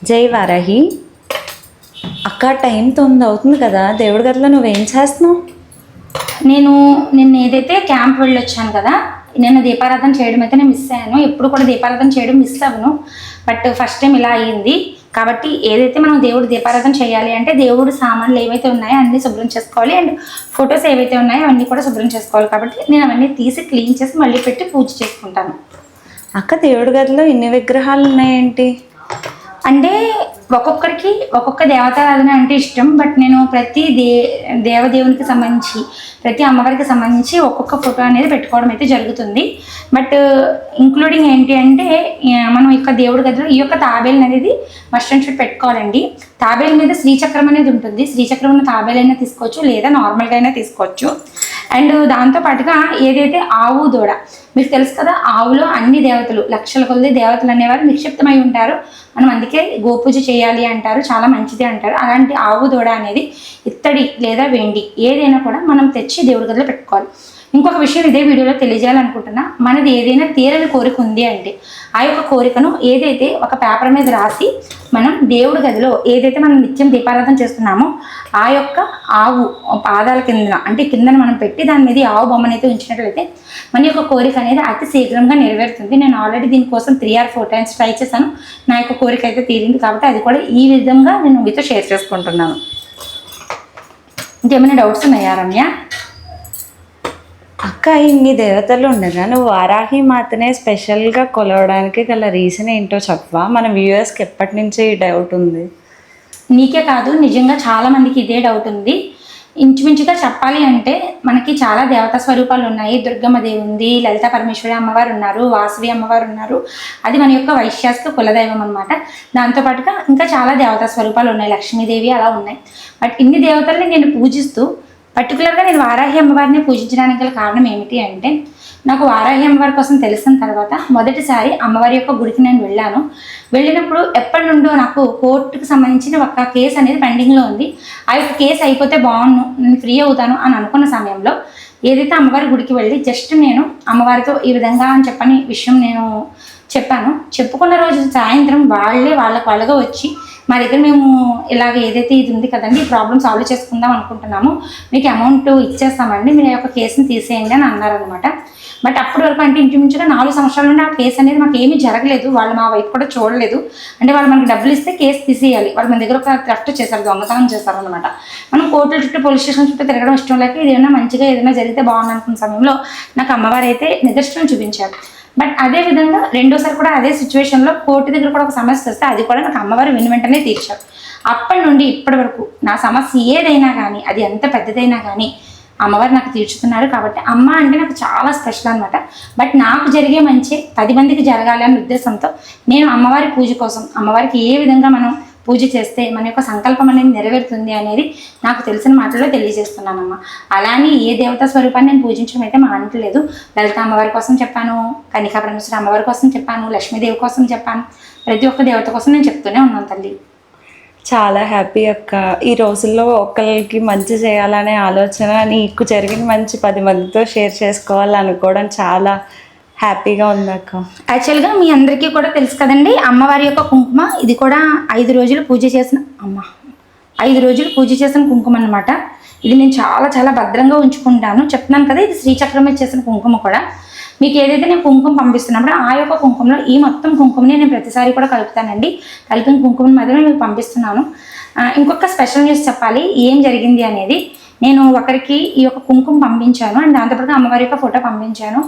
జై వారాహి. అక్క టైం 9 అవుతుంది కదా, దేవుడి గదిలో నువ్వేం చేస్తున్నావు? నేను నిన్న ఏదైతే క్యాంప్ వెళ్ళొచ్చాను కదా, నేను దీపారాధన చేయడం అయితే నేను మిస్ అయ్యాను. ఎప్పుడు కూడా దీపారాధన చేయడం మిస్ అవ్వను, బట్ ఫస్ట్ టైం ఇలా అయ్యింది. కాబట్టి ఏదైతే మనం దేవుడు దీపారాధన చేయాలి అంటే దేవుడు సామాన్లు ఏవైతే ఉన్నాయో అన్నీ శుభ్రం చేసుకోవాలి, అండ్ ఫొటోస్ ఏవైతే ఉన్నాయో అవన్నీ కూడా శుభ్రం చేసుకోవాలి. కాబట్టి నేను అవన్నీ తీసి క్లీన్ చేసి మళ్ళీ పెట్టి పూజ చేసుకుంటాను. అక్క దేవుడి గదిలో ఇన్ని విగ్రహాలు ఉన్నాయేంటి? అంటే ఒక్కొక్కరికి ఒక్కొక్క దేవతారాధన అంటే ఇష్టం, బట్ నేను ప్రతి దేవదేవునికి సంబంధించి ప్రతి అమ్మవారికి సంబంధించి ఒక్కొక్క ఫోటో అనేది పెట్టుకోవడం అయితే జరుగుతుంది. బట్ ఇంక్లూడింగ్ ఏంటి అంటే మనం యొక్క దేవుడి గదిలో ఈ యొక్క తాబేలు అనేది మస్ట్ అండ్ షుడ్ పెట్టుకోవాలండి. తాబేలు మీద శ్రీచక్రం అనేది ఉంటుంది. శ్రీచక్రం ఉన్న తాబేలు అయినా తీసుకోవచ్చు, లేదా నార్మల్గా అయినా తీసుకోవచ్చు. అండ్ దాంతోపాటుగా ఏదైతే ఆవు దూడ, మీకు తెలుసు కదా, ఆవులో అన్ని దేవతలు, లక్షల కొద్ది దేవతలు అనేవారు నిక్షిప్తమై ఉంటారు. మనం అందుకే గోపూజ చేయాలి అంటారు, చాలా మంచిది అంటారు. అలాంటి ఆవు దూడ అనేది ఇత్తడి లేదా వెండి ఏదైనా కూడా మనం తెచ్చి దేవుడి గదిలో పెట్టుకోవాలి. ఇంకొక విషయం ఇదే వీడియోలో తెలియజేయాలనుకుంటున్నా, మనది ఏదైనా తీరని కోరిక ఉంది అంటే ఆ యొక్క కోరికను ఏదైతే ఒక పేపర్ మీద రాసి మనం దేవుడి గదిలో ఏదైతే మనం నిత్యం దీపారాధన చేస్తున్నామో ఆ యొక్క ఆవు పాదాల కిందన అంటే కిందన మనం పెట్టి దాని మీద ఆవు బొమ్మనైతే ఉంచినట్లయితే మన యొక్క కోరిక అనేది అతి శీఘ్రంగా నెరవేరుతుంది. నేను ఆల్రెడీ దీనికోసం 3 or 4 times ట్రై చేశాను. నా యొక్క కోరిక అయితే తీరింది. కాబట్టి అది కూడా ఈ విధంగా నేను మీతో షేర్ చేసుకుంటున్నాను. ఇంకేమైనా డౌట్స్ ఉన్నాయా రమ్య? అక్క ఇన్ని దేవతలు ఉండగా నువ్వు వారాహి మాతనే స్పెషల్గా కొలవడానికి గల రీజన్ ఏంటో చెప్పవా? మన వ్యూవర్స్కి ఎప్పటి నుంచే ఈ డౌట్ ఉంది. నీకే కాదు, నిజంగా చాలా మందికి ఇదే డౌట్ ఉంది. ఇంచుమించుగా చెప్పాలి అంటే మనకి చాలా దేవతా స్వరూపాలు ఉన్నాయి. దుర్గమ్మ దేవి ఉంది, లలిత పరమేశ్వరి అమ్మవారు ఉన్నారు, వాసవి అమ్మవారు ఉన్నారు. అది మన యొక్క వైశ్యాస్క కులదైవం అనమాట. దాంతోపాటుగా ఇంకా చాలా దేవతా స్వరూపాలు ఉన్నాయి, లక్ష్మీదేవి అలా ఉన్నాయి. బట్ ఇన్ని దేవతల్ని నేను పూజిస్తూ పర్టికులర్గా నేను వారాహి అమ్మవారిని పూజించడానికి గల కారణం ఏమిటి అంటే, నాకు వారాహి అమ్మవారి కోసం తెలిసిన తర్వాత మొదటిసారి అమ్మవారి యొక్క గుడికి నేను వెళ్ళినప్పుడు ఎప్పటి నుండో నాకు కోర్టుకు సంబంధించిన ఒక కేసు అనేది పెండింగ్లో ఉంది. ఆ యొక్క కేసు అయిపోతే బాగుండు, నేను ఫ్రీ అవుతాను అని అనుకున్న సమయంలో ఏదైతే అమ్మవారి గుడికి వెళ్ళి జస్ట్ నేను అమ్మవారితో ఈ విధంగా అని చెప్పని విషయం నేను చెప్పాను. చెప్పుకున్న రోజు సాయంత్రం వాళ్ళగా వచ్చి మా దగ్గర మేము ఇలాగ ఏదైతే ఇది ఉంది కదండి, ఈ ప్రాబ్లమ్ సాల్వ్ చేసుకుందాం అనుకుంటున్నాము, మీకు అమౌంట్ ఇచ్చేస్తామండి, మీరు యొక్క కేసుని తీసేయండి అని అన్నారనమాట. బట్ అప్పటి వరకు అంటే ఇంచుమించుగా 4 సంవత్సరాల నుండి ఆ కేసు అనేది మాకు ఏమీ జరగలేదు. వాళ్ళు మా వైపు కూడా చూడలేదు. అంటే వాళ్ళు మనకి డబ్బులు ఇస్తే కేసు తీసేయాలి. వాళ్ళు మన దగ్గర ఒక థెఫ్ట్ చేశారు, దొంగతనం చేశారు అనమాట. మనం కోర్టుల చుట్టూ పోలీస్ స్టేషన్ చుట్టూ తిరగడం ఇష్టం లేక ఏదైనా మంచిగా ఏదైనా జరిగితే బాగుంది అనుకున్న సమయంలో నాకు అమ్మవారు అయితే నిదర్శనం చూపించారు. బట్ అదే విధంగా రెండోసారి కూడా అదే సిచ్యువేషన్లో కోర్టు దగ్గర కూడా ఒక సమస్య వస్తే అది కూడా నాకు అమ్మవారు వెంటనే తీర్చారు. అప్పటి నుండి ఇప్పటి వరకు నా సమస్య ఏదైనా కానీ, అది ఎంత పెద్దదైనా కానీ అమ్మవారు నాకు తీర్చుతున్నారు. కాబట్టి అమ్మ అంటే నాకు చాలా స్పెషల్ అనమాట. బట్ నాకు జరిగే మంచి 10 మందికి జరగాలి అనే ఉద్దేశంతో నేను అమ్మవారి పూజ కోసం, అమ్మవారికి ఏ విధంగా మనం పూజ చేస్తే మన యొక్క సంకల్పం అనేది నెరవేరుతుంది అనేది నాకు తెలిసిన మాటల్లో తెలియజేస్తున్నానమ్మ. అలానే ఏ దేవతా స్వరూపాన్ని నేను పూజించడం అయితే మానట్లేదు. లలిత అమ్మవారి కోసం చెప్పాను, కనికా పరమేశ్వరి అమ్మవారి కోసం చెప్పాను, లక్ష్మీదేవి కోసం చెప్పాను, ప్రతి ఒక్క దేవత కోసం నేను చెప్తూనే ఉన్నాను తల్లి. చాలా హ్యాపీ అక్క. ఈ రోజుల్లో ఒకరికి మంచి చేయాలనే ఆలోచన, నీకు జరిగిన మంచి 10 మందితో షేర్ చేసుకోవాలనుకోవడం చాలా హ్యాపీగా ఉంది అక్క. యాక్చువల్గా మీ అందరికీ కూడా తెలుసు కదండి, అమ్మవారి యొక్క కుంకుమ ఇది కూడా 5 రోజులు పూజ చేసిన 5 రోజులు పూజ చేసిన కుంకుమ అనమాట. ఇది నేను చాలా చాలా భద్రంగా ఉంచుకుంటాను. చెప్తున్నాను కదా, ఇది శ్రీచక్రం మీద చేసిన కుంకుమ కూడా. మీకు ఏదైతే నేను కుంకుమ పంపిస్తున్నప్పుడు ఆ యొక్క కుంకుమలో ఈ మొత్తం కుంకుమని నేను ప్రతిసారి కూడా కలుపుతానండి. కలిపిన కుంకుమని మాత్రమే మీకు పంపిస్తున్నాను. ఇంకొక స్పెషల్ న్యూస్ చెప్పాలి, ఏం జరిగింది అనేది. నేను ఒకరికి ఈ యొక్క కుంకుమ పంపించాను, అండ్ దాంతోపాటు అమ్మవారి యొక్క ఫోటో పంపించాను.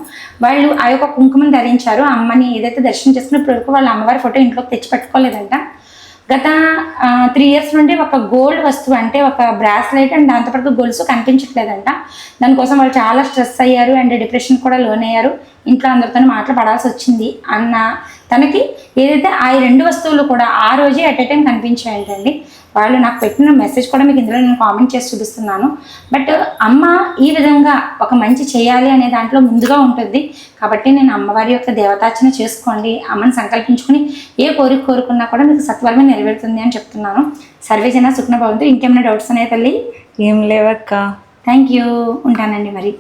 వాళ్ళు ఆ యొక్క కుంకుమని ధరించారు. అమ్మని ఏదైతే దర్శనం చేసుకున్నప్పటి వరకు వాళ్ళు అమ్మవారి ఫోటో ఇంట్లోకి తెచ్చి పెట్టుకోలేదంట. గత 3 years నుండి ఒక గోల్డ్ వస్తువు అంటే ఒక బ్రాస్లెట్ అండ్ దాంతోపాటు గొలుసు కనిపించట్లేదంట. దానికోసం వాళ్ళు చాలా స్ట్రెస్ అయ్యారు అండ్ డిప్రెషన్ కూడా లోన్ అయ్యారు. ఇంట్లో అందరితో మాట్లాడాల్సి వచ్చింది అన్న తనకి ఏదైతే ఆ 2 వస్తువులు కూడా ఆ రోజే అట్ ఎ టైం కనిపించాయంటండి. వాళ్ళు నాకు పెట్టిన మెసేజ్ కూడా మీకు ఇందులో నేను కామెంట్ చేసి చూపిస్తున్నాను. బట్ అమ్మ ఈ విధంగా ఒక మంచి చేయాలి అనే దాంట్లో ముందుగా ఉంటుంది. కాబట్టి నేను అమ్మవారి యొక్క దేవతార్చన చేసుకోండి, అమ్మని సంకల్పించుకుని ఏ కోరిక కోరుకున్నా కూడా మీకు సత్వరమే నెరవేరుతుంది అని చెప్తున్నాను. సర్వేజన సుఖ్న భవంతు. ఇంకేమైనా డౌట్స్ ఉన్నాయి తల్లి? ఏం లేవక్క. థ్యాంక్ యూ, ఉంటానండి మరి.